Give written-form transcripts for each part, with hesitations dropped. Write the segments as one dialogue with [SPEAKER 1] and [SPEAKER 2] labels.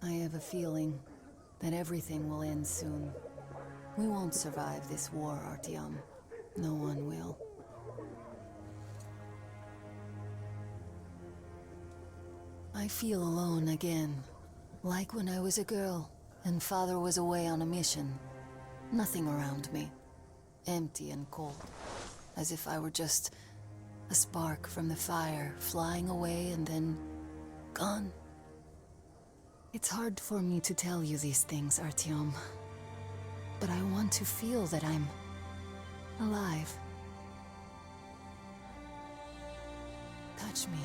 [SPEAKER 1] I have a feeling that everything will end soon. We won't survive this war, Artyom. No one will. I feel alone again. Like when I was a girl, and Father was away on a mission. Nothing around me. Empty and cold. As if I were just a spark from the fire, flying away and then gone. It's hard for me to tell you these things, Artyom. But I want to feel that I'm alive. Touch me.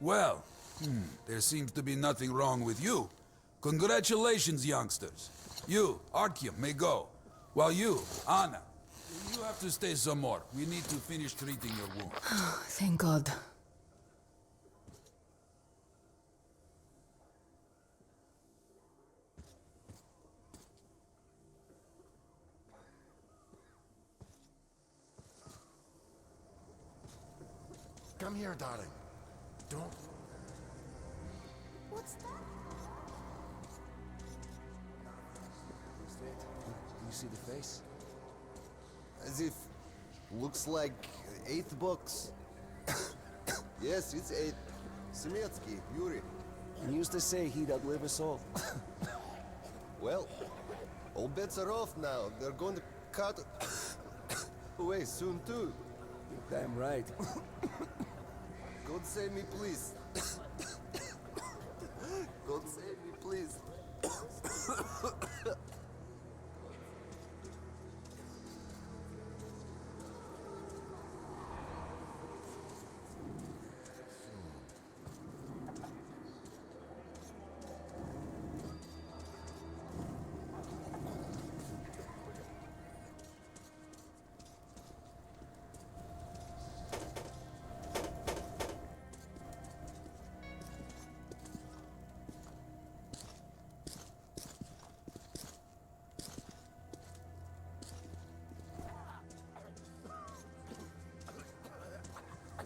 [SPEAKER 2] Well, there seems to be nothing wrong with you. Congratulations, youngsters. You, Artyom, may go. While you, Anna, you have to stay some more. We need to finish treating your wound.
[SPEAKER 1] Thank God.
[SPEAKER 3] Come here, darling. Don't...
[SPEAKER 4] What's that?
[SPEAKER 3] Do you see the face?
[SPEAKER 5] As if... looks like 8 books. Yes, it's 8. Semetsky, Yuri.
[SPEAKER 3] He used to say he'd outlive us all.
[SPEAKER 5] Well, all bets are off now. They're going to cut away soon too.
[SPEAKER 3] You're damn right.
[SPEAKER 5] God save me, please. God save me, please.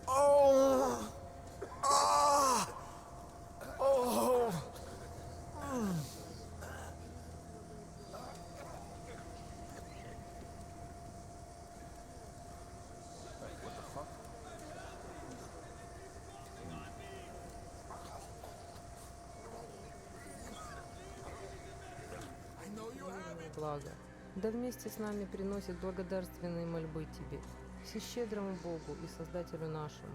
[SPEAKER 3] Oh! Ah! Oh!
[SPEAKER 6] Благо, да вместе с нами приносит благодарственные мольбы Тебе, всещедрому Богу и Создателю нашему.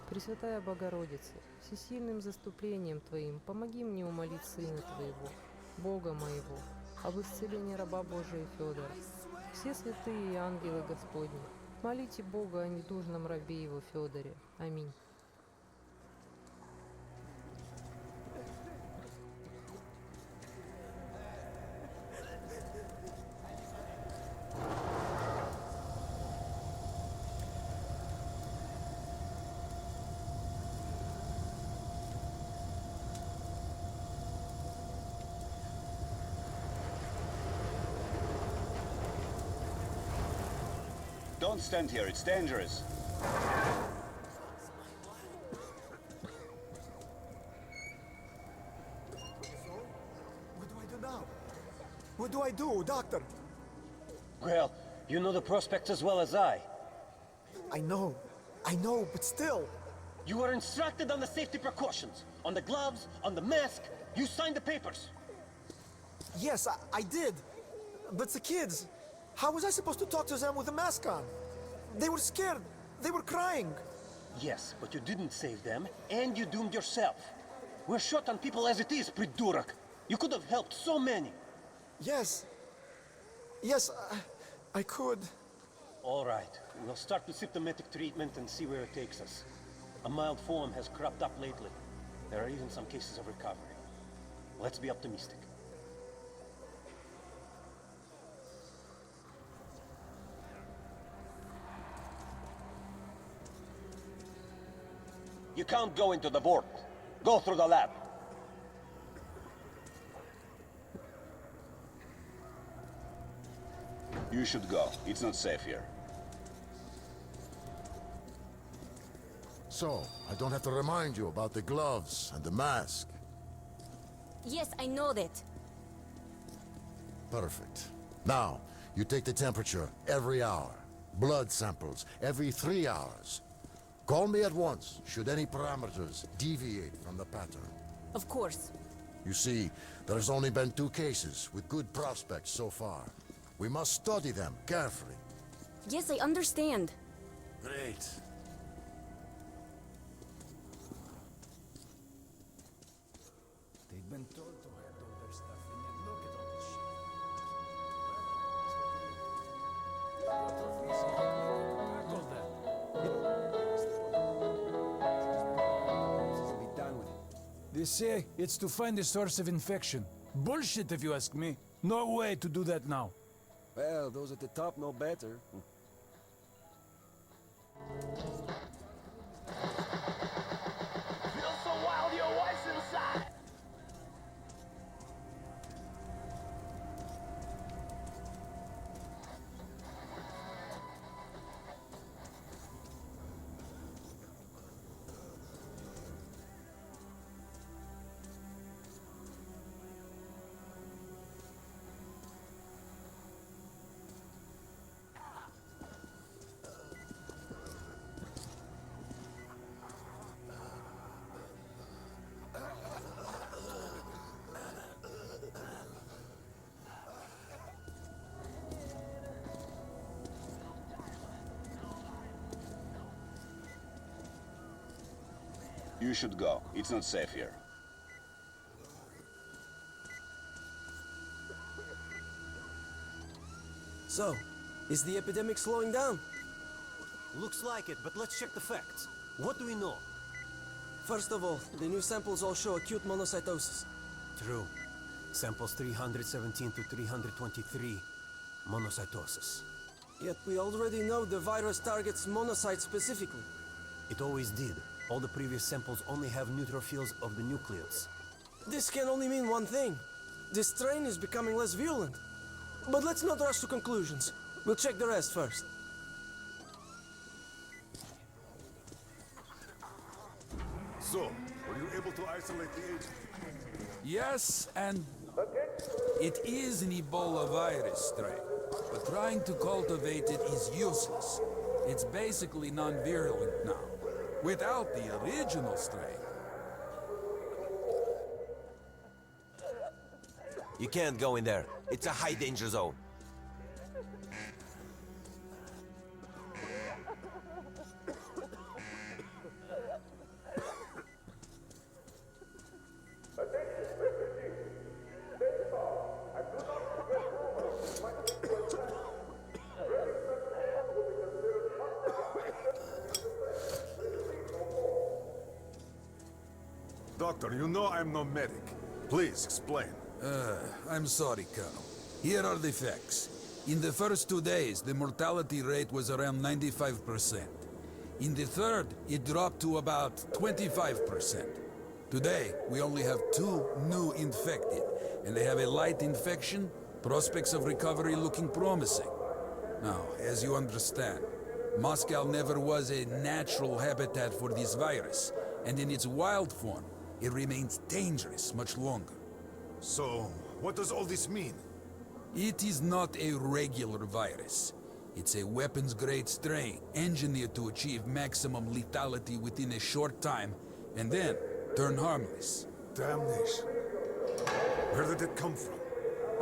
[SPEAKER 6] Пресвятая Богородица, всесильным заступлением Твоим помоги мне умолить Сына Твоего, Бога моего, об исцелении раба Божия Федора. Все святые и ангелы Господни, молите Бога о недужном рабе Его Федоре. Аминь.
[SPEAKER 7] Don't stand here, it's dangerous.
[SPEAKER 3] What do I do now? What do I do, Doctor?
[SPEAKER 7] Well, you know the prospects as well as I.
[SPEAKER 3] I know, but still.
[SPEAKER 7] You were instructed on the safety precautions. On the gloves, on the mask. You signed the papers.
[SPEAKER 3] Yes, I did. But the kids, how was I supposed to talk to them with a mask on? They were scared. They were crying.
[SPEAKER 7] Yes, but you didn't save them, and you doomed yourself. We're short on people as it is, Pridurak. You could have helped so many.
[SPEAKER 3] Yes, I could.
[SPEAKER 7] All right, we'll start with symptomatic treatment and see where it takes us. A mild form has cropped up lately. There are even some cases of recovery. Let's be optimistic. You can't go into the vault. Go through the lab. You should go. It's not safe here.
[SPEAKER 4] So, I don't have to remind you about the gloves and the mask.
[SPEAKER 8] Yes, I know that.
[SPEAKER 4] Perfect. Now, you take the temperature every hour. Blood samples every 3 hours. Call me at once, should any parameters deviate from the pattern.
[SPEAKER 8] Of course.
[SPEAKER 4] You see, there's only been 2 cases with good prospects so far. We must study them carefully.
[SPEAKER 8] Yes, I understand.
[SPEAKER 4] Great.
[SPEAKER 9] They've been told to hand all their stuff in, and look at all this shit. Pack all that. Be done with it. They say it's to find the source of infection. Bullshit, if you ask me. No way to do that now.
[SPEAKER 10] Well, those at the top know better.
[SPEAKER 7] Feel so wild, your wife's inside! You should go. It's not safe here.
[SPEAKER 10] So, is the epidemic slowing down?
[SPEAKER 11] Looks like it, but let's check the facts. What do we know?
[SPEAKER 10] First of all, the new samples all show acute monocytosis.
[SPEAKER 11] True. Samples 317 to 323. Monocytosis.
[SPEAKER 10] Yet we already know the virus targets monocytes specifically.
[SPEAKER 11] It always did. All the previous samples only have neutrophils of the nucleus.
[SPEAKER 10] This can only mean one thing. This strain is becoming less virulent. But let's not rush to conclusions. We'll check the rest first.
[SPEAKER 12] So, were you able to isolate the agent?
[SPEAKER 2] Yes, and it is an Ebola virus strain, but trying to cultivate it is useless. It's basically non-virulent now, without the original strain.
[SPEAKER 13] You can't go in there. It's a high danger zone.
[SPEAKER 12] Doctor, you know I'm no medic. Please, explain.
[SPEAKER 2] I'm sorry, Colonel. Here are the facts. In the first 2 days, the mortality rate was around 95%. In the third, it dropped to about 25%. Today, we only have 2 new infected, and they have a light infection, prospects of recovery looking promising. Now, as you understand, Moscow never was a natural habitat for this virus, and in its wild form, it remains dangerous much longer.
[SPEAKER 12] So, what does all this mean?
[SPEAKER 2] It is not a regular virus. It's a weapons-grade strain, engineered to achieve maximum lethality within a short time, and then turn harmless.
[SPEAKER 12] Damnation. Where did it come from?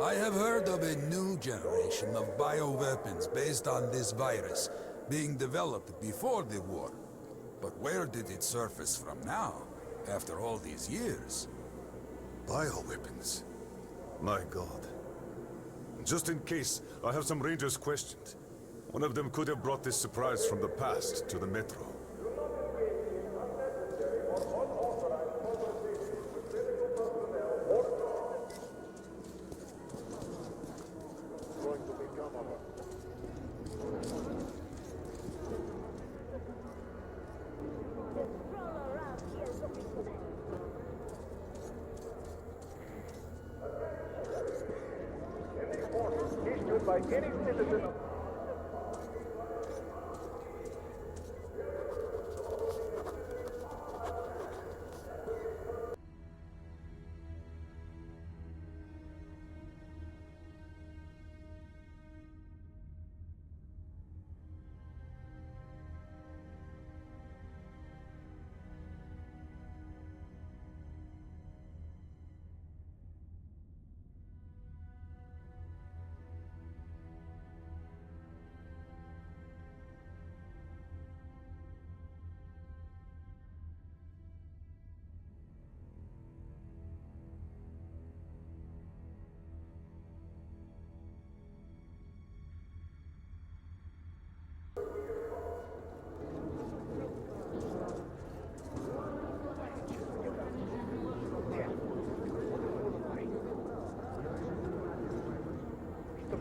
[SPEAKER 2] I have heard of a new generation of bioweapons based on this virus being developed before the war. But where did it surface from now, after all these years?
[SPEAKER 12] Bioweapons? My God. Just in case, I have some Rangers questions. One of them could have brought this surprise from the past to the Metro.
[SPEAKER 14] by any citizen of...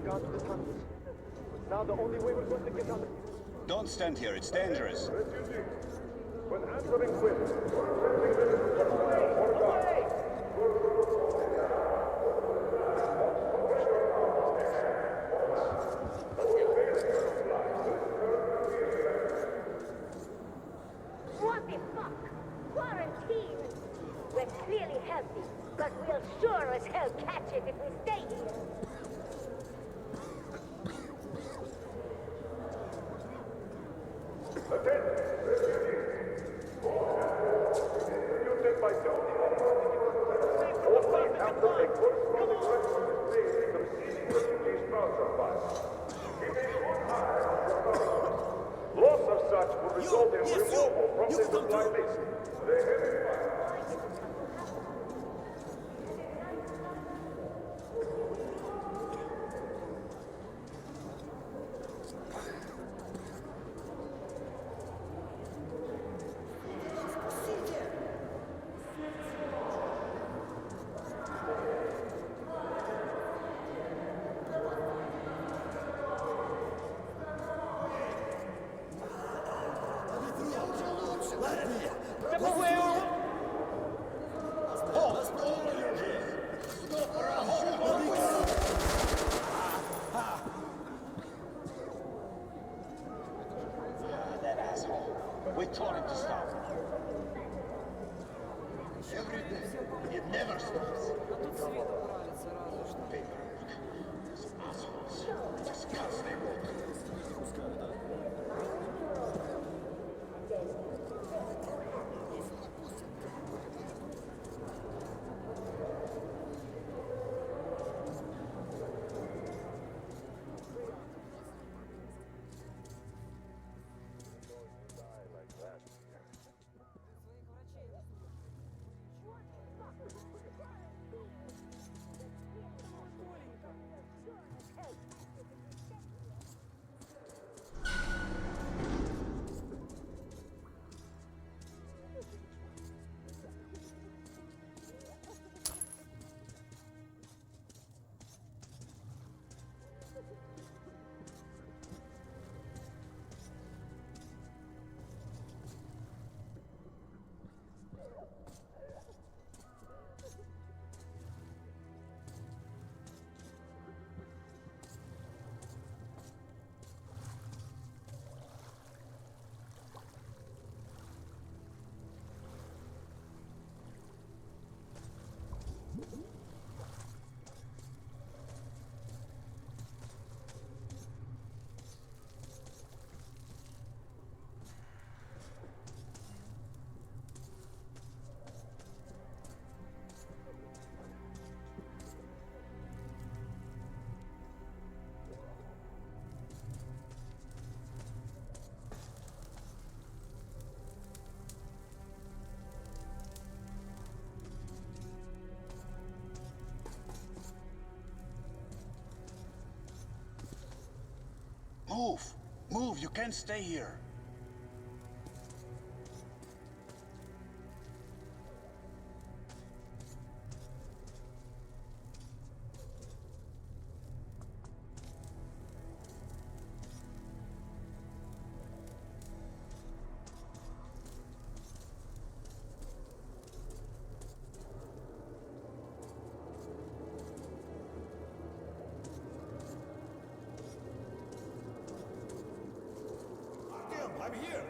[SPEAKER 14] Gone to the tunnels. Now the only way we're going to get out of...
[SPEAKER 15] Don't stand here, it's dangerous.
[SPEAKER 14] When answering with...
[SPEAKER 16] What the fuck? Quarantine! We're clearly healthy, but we'll sure as hell catch it if we stay here.
[SPEAKER 14] Loss of such will result in removal from the supply list.
[SPEAKER 15] That asshole. We told him to stop. Every day. It never stops. Paperwork. These assholes. Just can't stay woke. Move! Move! You can't stay here!
[SPEAKER 12] I'm here!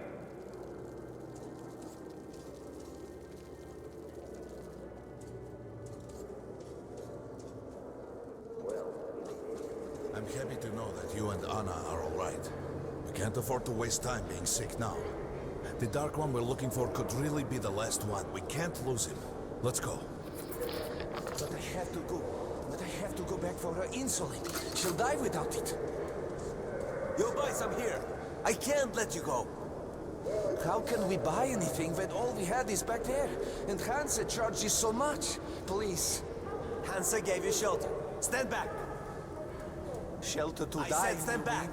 [SPEAKER 17] I'm happy to know that you and Anna are all right. We can't afford to waste time being sick now. The Dark One we're looking for could really be the last one. We can't lose him. Let's go.
[SPEAKER 11] But I have to go. But I have to go back for her insulin. She'll die without it. You boys, I'm here. I can't let you go. How can we buy anything when all we had is back there? And Hansa charges so much. Please. Hansa gave you shelter. Stand back. Shelter to die. I said stand back.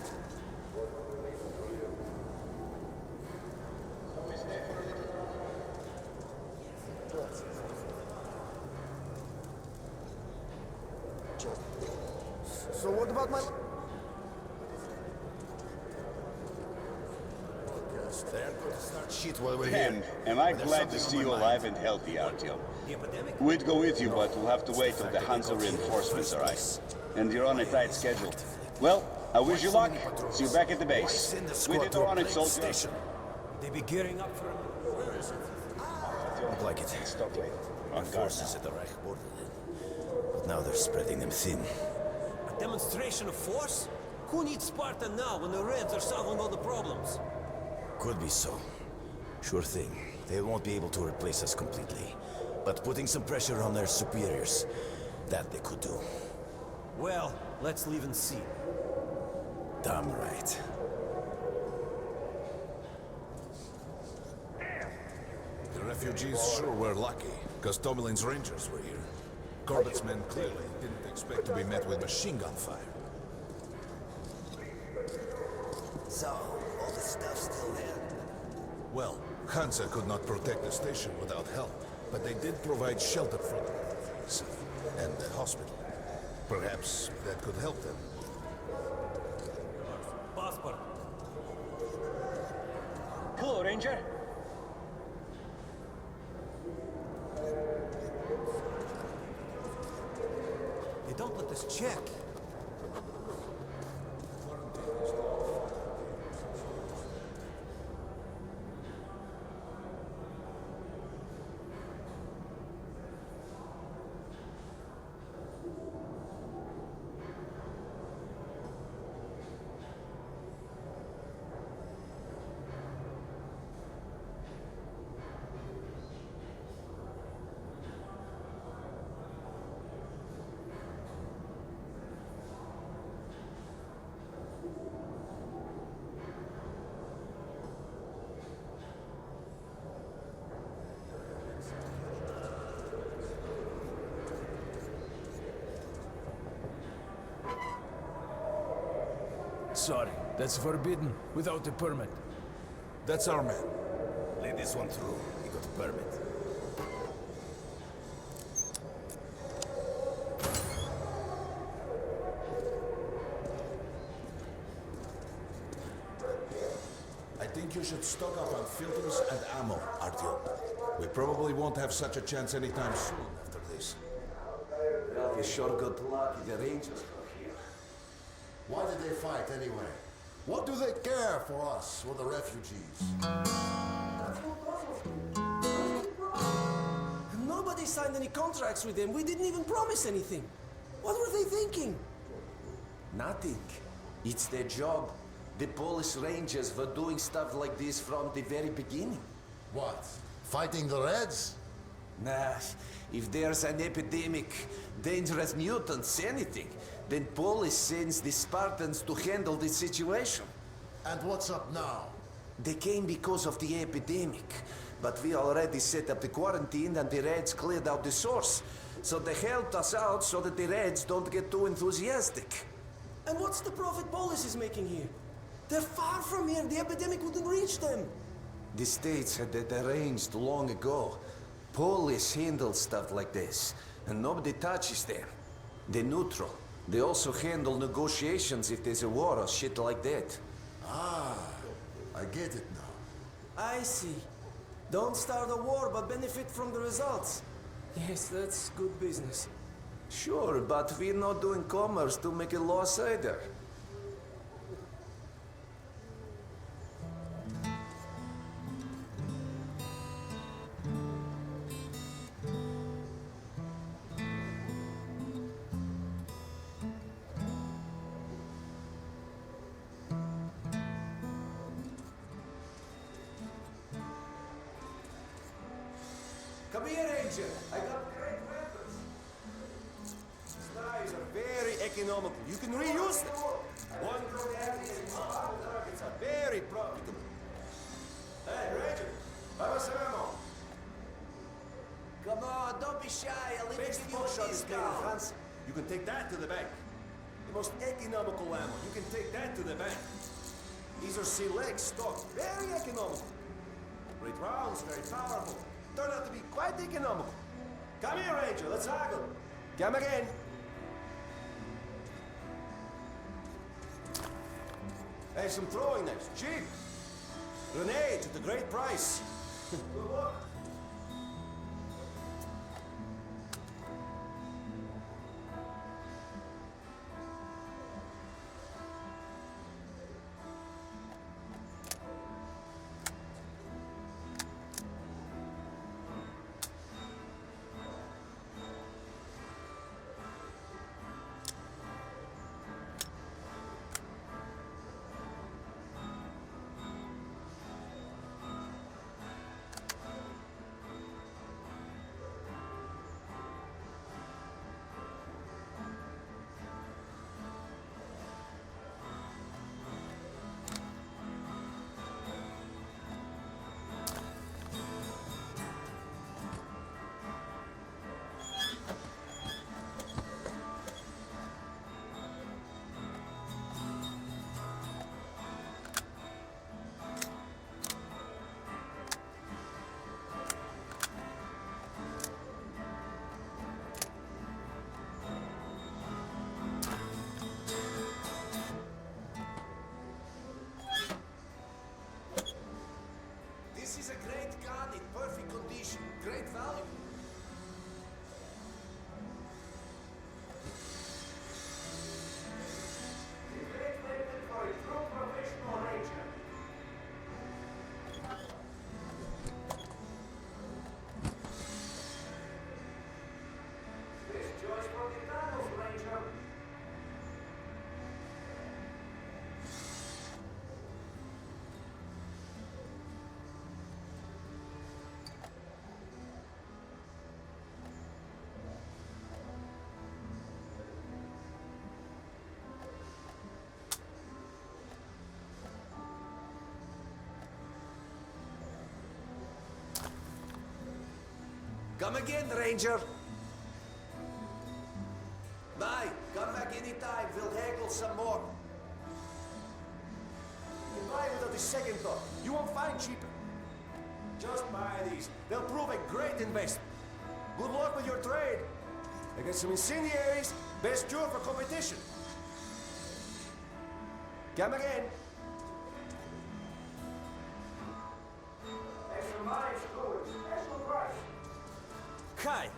[SPEAKER 3] So what about my...
[SPEAKER 4] They're going to start shit while we're
[SPEAKER 18] Ken,
[SPEAKER 4] here.
[SPEAKER 18] am I glad to see you alive and healthy, Artyom. We'd go with you, but we'll have to wait till the Hansa reinforcements arrive. And you're on a tight schedule. Well, I wish you luck. See you back at the base. We did on it, soldier.
[SPEAKER 11] They be gearing up for Where is it?
[SPEAKER 19] Look like it.
[SPEAKER 18] Stop late.
[SPEAKER 19] Our forces at the Reich border then. But now they're spreading them thin.
[SPEAKER 11] A demonstration of force? Who needs Sparta now when the Reds are solving all the problems?
[SPEAKER 19] Could be so. Sure thing. They won't be able to replace us completely. But putting some pressure on their superiors, that they could do.
[SPEAKER 11] Well, let's leave and see.
[SPEAKER 19] Damn right.
[SPEAKER 17] The refugees sure were lucky, because Tomelin's Rangers were here. Corbett's men clearly didn't expect to be met with machine gun fire.
[SPEAKER 19] So, all this stuff still there?
[SPEAKER 17] Well, Hansa could not protect the station without help, but they did provide shelter for them. And the hospital. Perhaps that could help them.
[SPEAKER 11] Passport.
[SPEAKER 7] Hello, Ranger.
[SPEAKER 11] They don't let us check.
[SPEAKER 9] Sorry, that's forbidden without a permit.
[SPEAKER 17] That's our man.
[SPEAKER 19] Let this one through. He got a permit.
[SPEAKER 17] I think you should stock up on filters and ammo, Artyom. We probably won't have such a chance anytime soon after this.
[SPEAKER 19] Well, you sure got lucky. The Rangers are here.
[SPEAKER 4] Why did they fight anyway? What do they care for us or the refugees?
[SPEAKER 10] Nobody signed any contracts with them. We didn't even promise anything. What were they thinking?
[SPEAKER 20] Nothing. It's their job. The Polish Rangers were doing stuff like this from the very beginning.
[SPEAKER 4] What? Fighting the Reds?
[SPEAKER 20] Nah, if there's an epidemic, dangerous mutants, anything, then Polish sends the Spartans to handle the situation.
[SPEAKER 4] And what's up now?
[SPEAKER 20] They came because of the epidemic, but we already set up the quarantine and the Reds cleared out the source. So they helped us out so that the Reds don't get too enthusiastic.
[SPEAKER 10] And what's the profit Polis is making here? They're far from here. The epidemic wouldn't reach them.
[SPEAKER 20] The states had that arranged long ago. Polish handle stuff like this, and nobody touches them. They're neutral. They also handle negotiations if there's a war or shit like that.
[SPEAKER 4] Ah, I get it now.
[SPEAKER 10] I see. Don't start a war, but benefit from the results. Yes, that's good business.
[SPEAKER 20] Sure, but we're not doing commerce to make a loss either.
[SPEAKER 5] Ranger, I got great weapons. These knives are very economical. You can reuse them. One targets are very profitable. Hey, Ranger, have a ammo.
[SPEAKER 11] Come on, don't be shy. I'll even
[SPEAKER 5] Best
[SPEAKER 11] give you
[SPEAKER 5] buckshot
[SPEAKER 11] a
[SPEAKER 5] is very
[SPEAKER 11] discount.
[SPEAKER 5] fancy. You can take that to the bank. The most economical ammo. You can take that to the bank. These are select stock. Very economical. Great rounds, very powerful. Turn out to be quite economical. Come here, Ranger. Let's haggle. Come again. Hey, some throwing knives. Cheap. Grenades at a great price. Good luck. This is a great gun in perfect condition. Great value. Great weapon for a true professional ranger. Best choice for the tunnels, Ranger. Come again, Ranger. Bye. Come back anytime. We'll haggle some more. You buy without a second thought. You won't find cheaper. Just buy these. They'll prove a great investment. Good luck with your trade. I got some incendiaries. Best cure for competition. Come again. Extra miles going. Special price. Kai.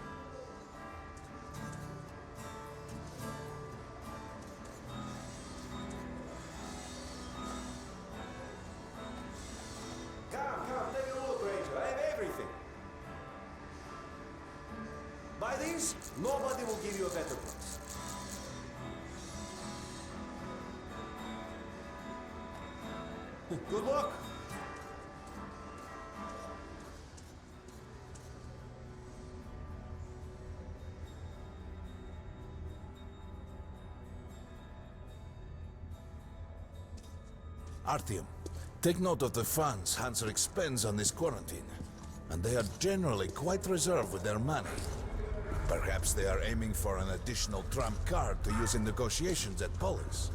[SPEAKER 5] Come, take a look, Ranger. I have everything. Buy these, nobody will give you a better price. Good luck.
[SPEAKER 17] Artyom, take note of the funds Hanser expends on this quarantine. And they are generally quite reserved with their money. Perhaps they are aiming for an additional trump card to use in negotiations at Polis.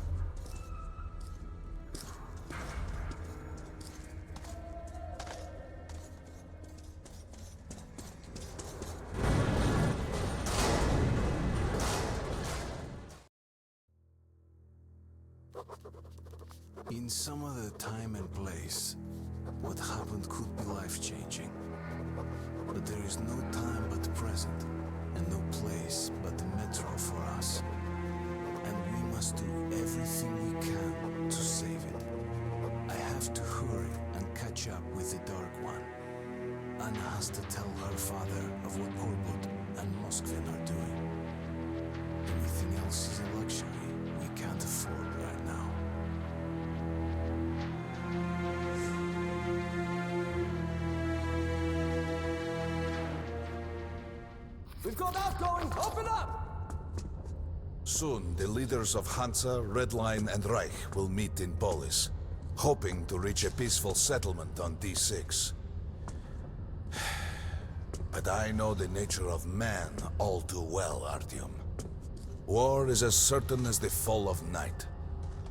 [SPEAKER 21] In some other time and place, what happened could be life-changing. But there is no time but present, and no place but the metro for us. And we must do everything we can to save it. I have to hurry and catch up with the Dark One. Anna has to tell her father of what Korbut and Moskvin are doing. Anything else is a luxury we can't afford right now.
[SPEAKER 10] We've got outgoing! Open up!
[SPEAKER 17] Soon, the leaders of Hansa, Red Line, and Reich will meet in Polis, hoping to reach a peaceful settlement on D6. But I know the nature of man all too well, Artyom. War is as certain as the fall of night,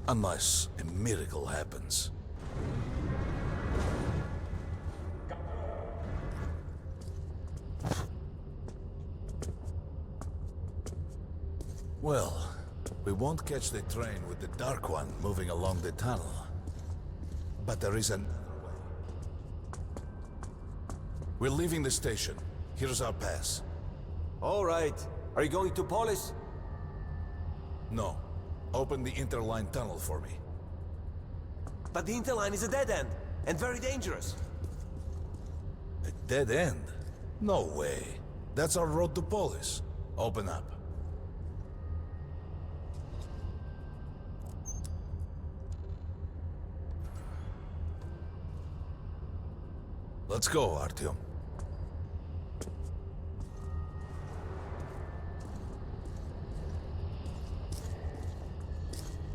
[SPEAKER 17] unless a miracle happens. Well, we won't catch the train with the Dark One moving along the tunnel. But there is another way. We're leaving the station. Here's our pass.
[SPEAKER 13] All right. Are you going to Polis?
[SPEAKER 17] No. Open the interline tunnel for me.
[SPEAKER 13] But the interline is a dead end, and very dangerous.
[SPEAKER 17] A dead end? No way. That's our road to Polis. Open up. Let's go, Artyom.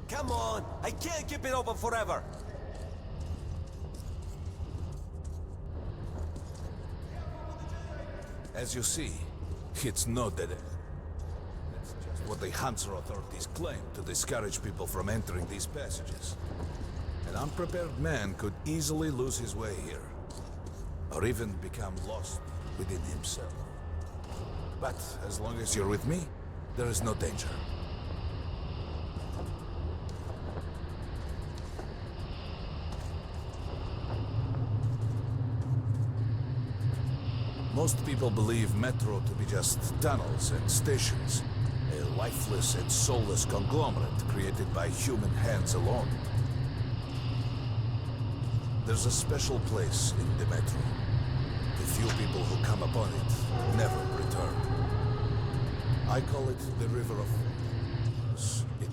[SPEAKER 13] Come on! I can't keep it open forever!
[SPEAKER 17] As you see, it's no dead end. That's just what the Hansa authorities claim to discourage people from entering these passages. An unprepared man could easily lose his way here, or even become lost within himself. But as long as you're with me, there is no danger. Most people believe metro to be just tunnels and stations, a lifeless and soulless conglomerate created by human hands alone. There's a special place in the metro. The few people who come upon it never return. I call it the River of Fate. It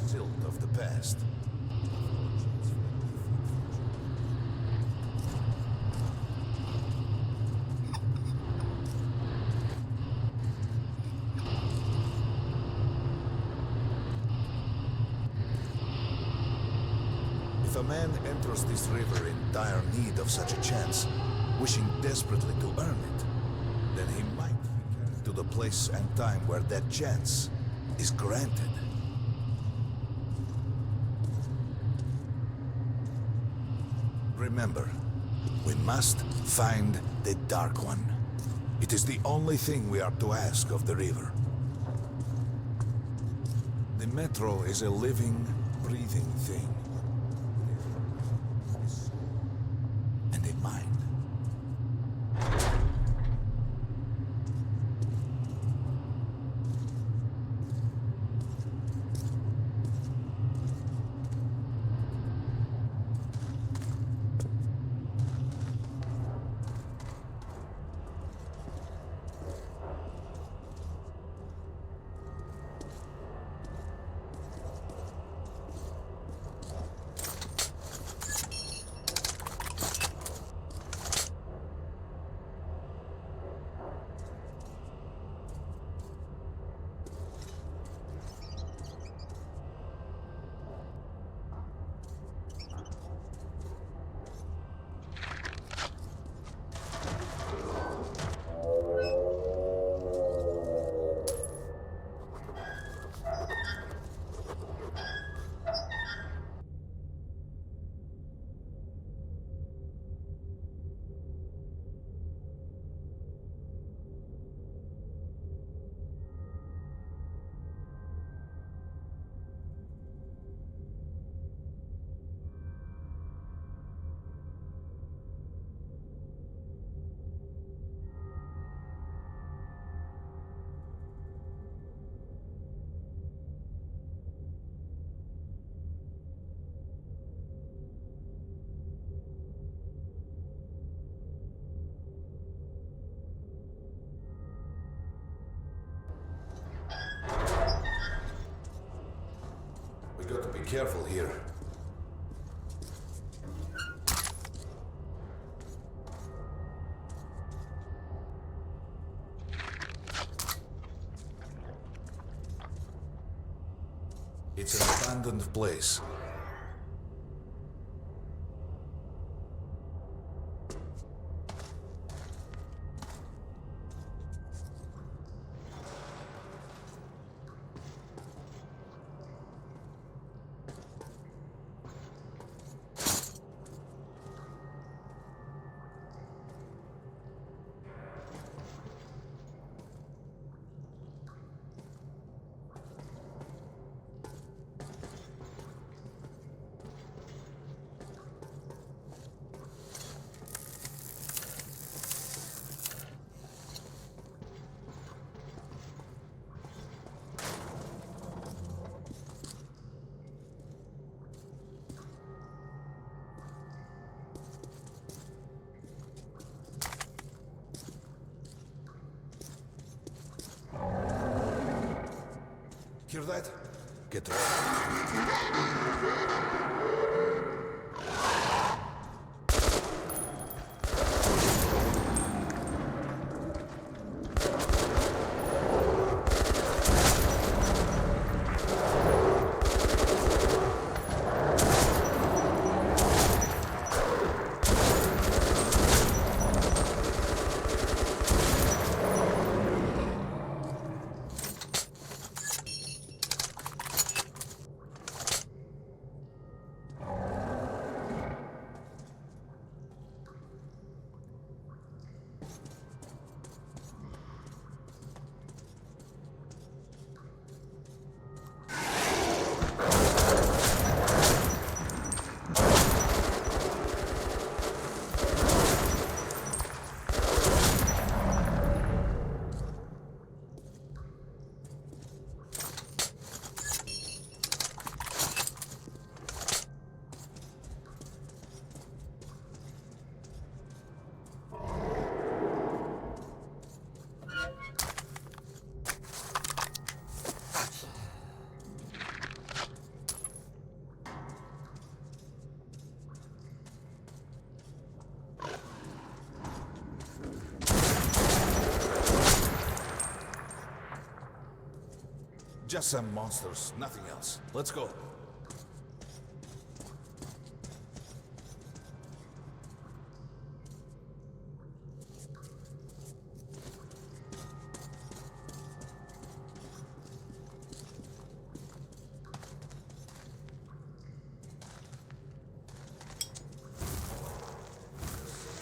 [SPEAKER 17] silt of the past. If a man enters this river in dire need of such a chance, wishing desperately to earn it, then he might be carried to the place and time where that chance is granted. Remember, we must find the Dark One. It is the only thing we are to ask of the river. The metro is a living, breathing thing. And a mind. We got to be careful here. It's an abandoned place. Hear that? Get ready. Just some monsters, nothing else. Let's go.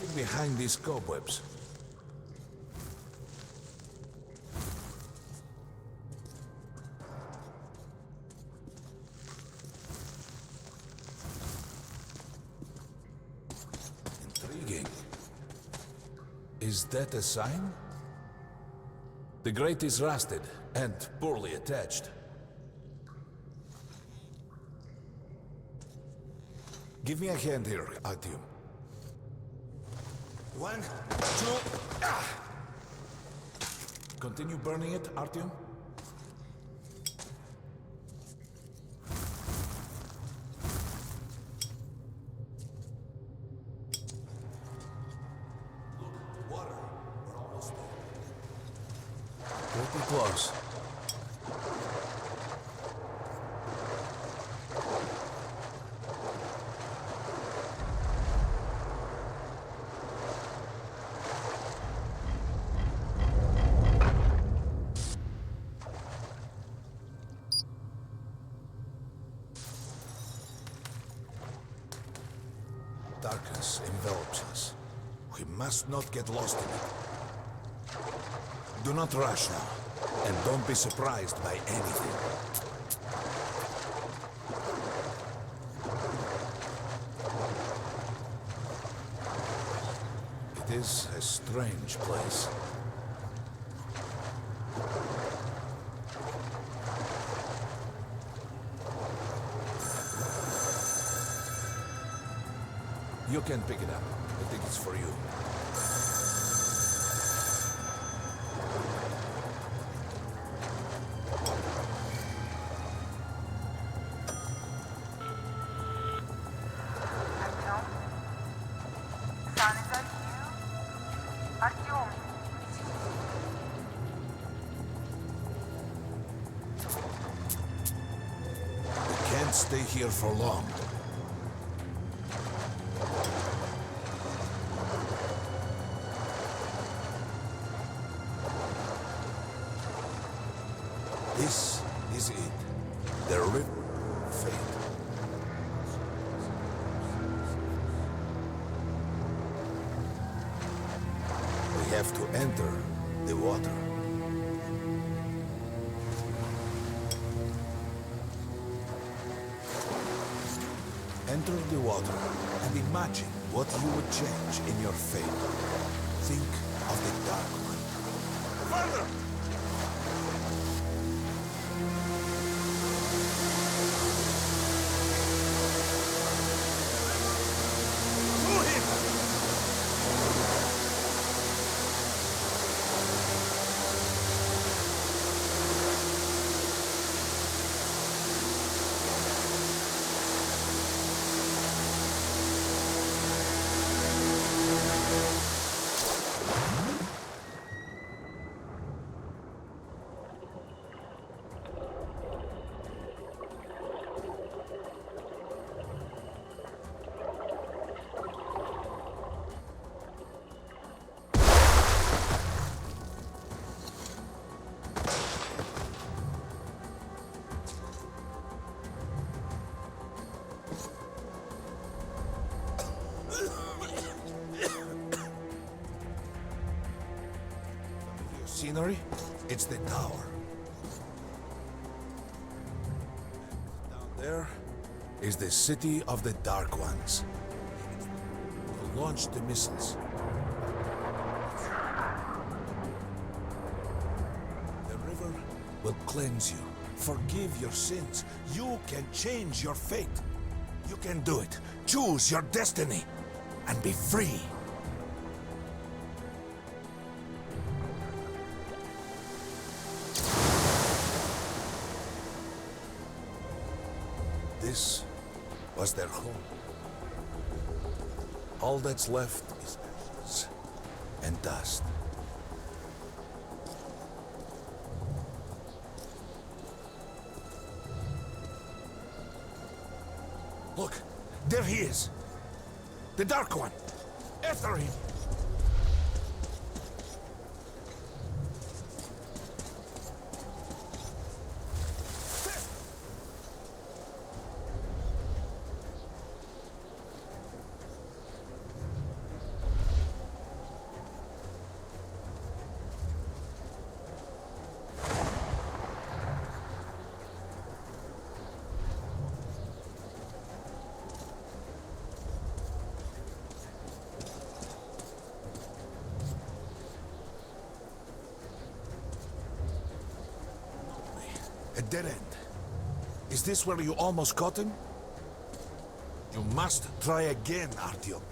[SPEAKER 17] Get behind these cobwebs. Is that a sign? The grate is rusted and poorly attached. Give me a hand here, Artyom.
[SPEAKER 19] 1, 2,
[SPEAKER 17] Continue burning it, Artyom.
[SPEAKER 19] Pretty close.
[SPEAKER 17] Darkness envelops us. We must not get lost in it. Do not rush now, and don't be surprised by anything. It is a strange place. You can pick it up. I think it's for you. won't stay here for long. This is it. The river fate. We have to enter the water. Enter the water and imagine what you would change in your fate. Think of the Dark One. Further! Scenery? It's the tower. Down there is the city of the Dark Ones. We'll launch the missiles. The river will cleanse you, forgive your sins. You can change your fate. You can do it. Choose your destiny and be free. This was their home. All that's left is ashes and dust. Look, there he is. The Dark One. After him. A dead end. Is this where you almost caught him? You must try again, Artyom.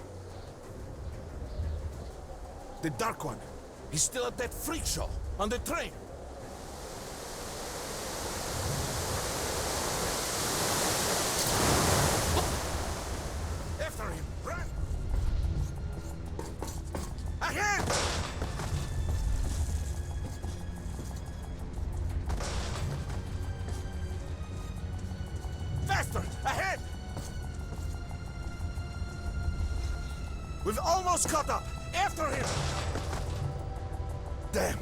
[SPEAKER 17] The Dark One. He's still at that freak show on the train. After him, run! Ahead! Faster! Ahead! We've almost caught up! After him! Damn!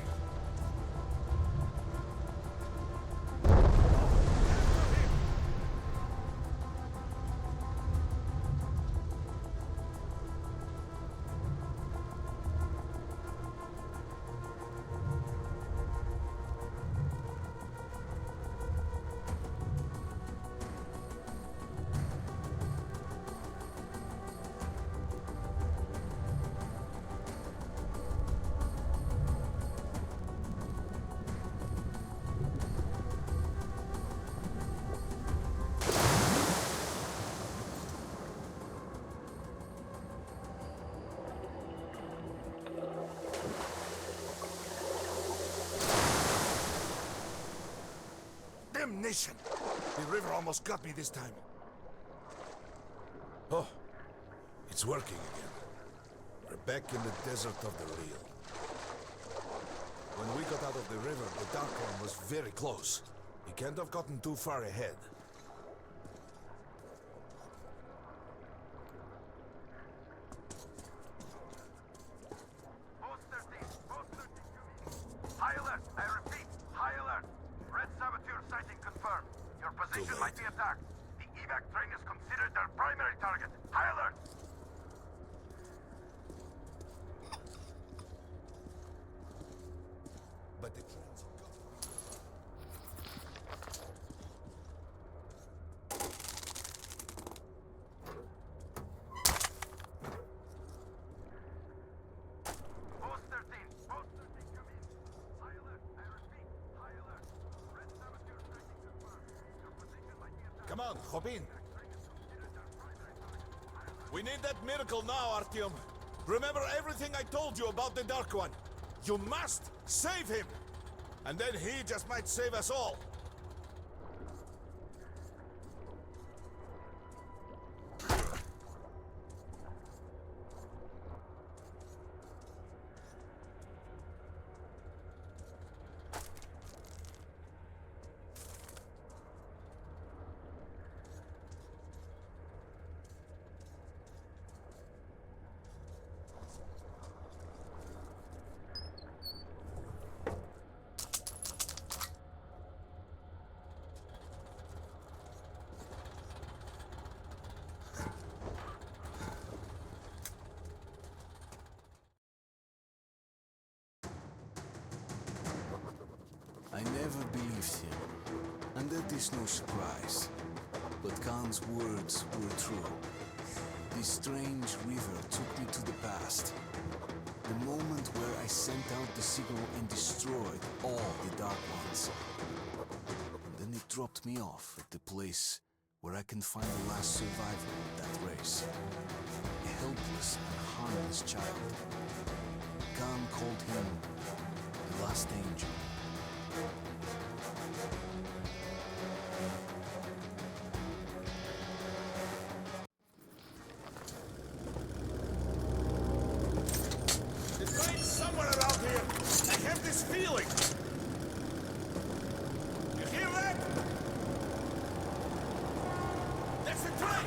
[SPEAKER 17] Damnation! The river almost got me this time. Oh, it's working again. We're back in the desert of the real. When we got out of the river, the Dark One was very close. He can't have gotten too far ahead. late.
[SPEAKER 14] might be attacked. The evac train is considered their primary target. High alert!
[SPEAKER 17] But the trains have got
[SPEAKER 14] Post 13, come in. High alert, I repeat, high alert. Red saboteur tracking confirmed. Your position might be attacked.
[SPEAKER 17] Come on, hop in. We need that miracle now, Artyom. Remember everything I told you about the Dark One. You must save him! And then he just might save us all.
[SPEAKER 21] I never believed him, and that is no surprise. But Khan's words were true. This strange river took me to the past. The moment where I sent out the signal and destroyed all the Dark Ones. And then it dropped me off at the place where I can find the last survivor of that race. A helpless and harmless child. Khan called him the last angel.
[SPEAKER 17] The train's somewhere around here. I have this feeling. You hear that? That's the train!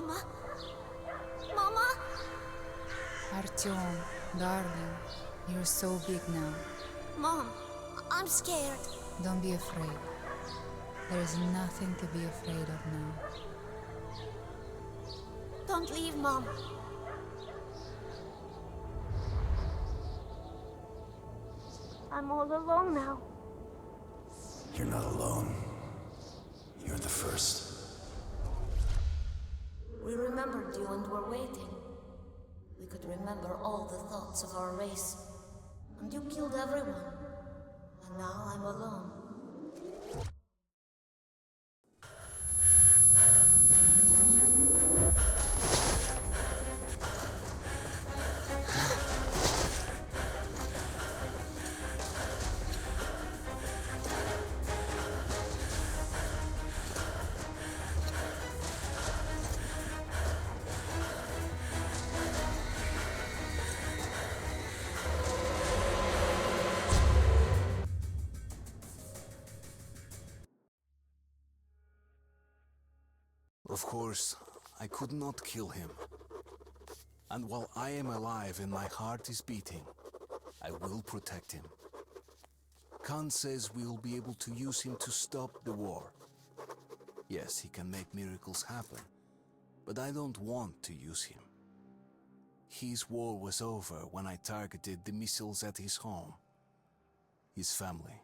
[SPEAKER 16] Mama? Mama?
[SPEAKER 1] Artyom, darling, you're so big now.
[SPEAKER 16] Mom, I'm scared.
[SPEAKER 1] Don't be afraid. There is nothing to be afraid of now.
[SPEAKER 16] Don't leave, Mom. I'm all alone now.
[SPEAKER 19] You're not alone. You're the first.
[SPEAKER 16] We remembered you and were waiting. We could remember all the thoughts of our race. And you killed everyone. And now I'm alone.
[SPEAKER 21] Of course, I could not kill him. And while I am alive and my heart is beating, I will protect him. Khan says we will be able to use him to stop the war. Yes, he can make miracles happen, but I don't want to use him. His war was over when I targeted the missiles at his home. His family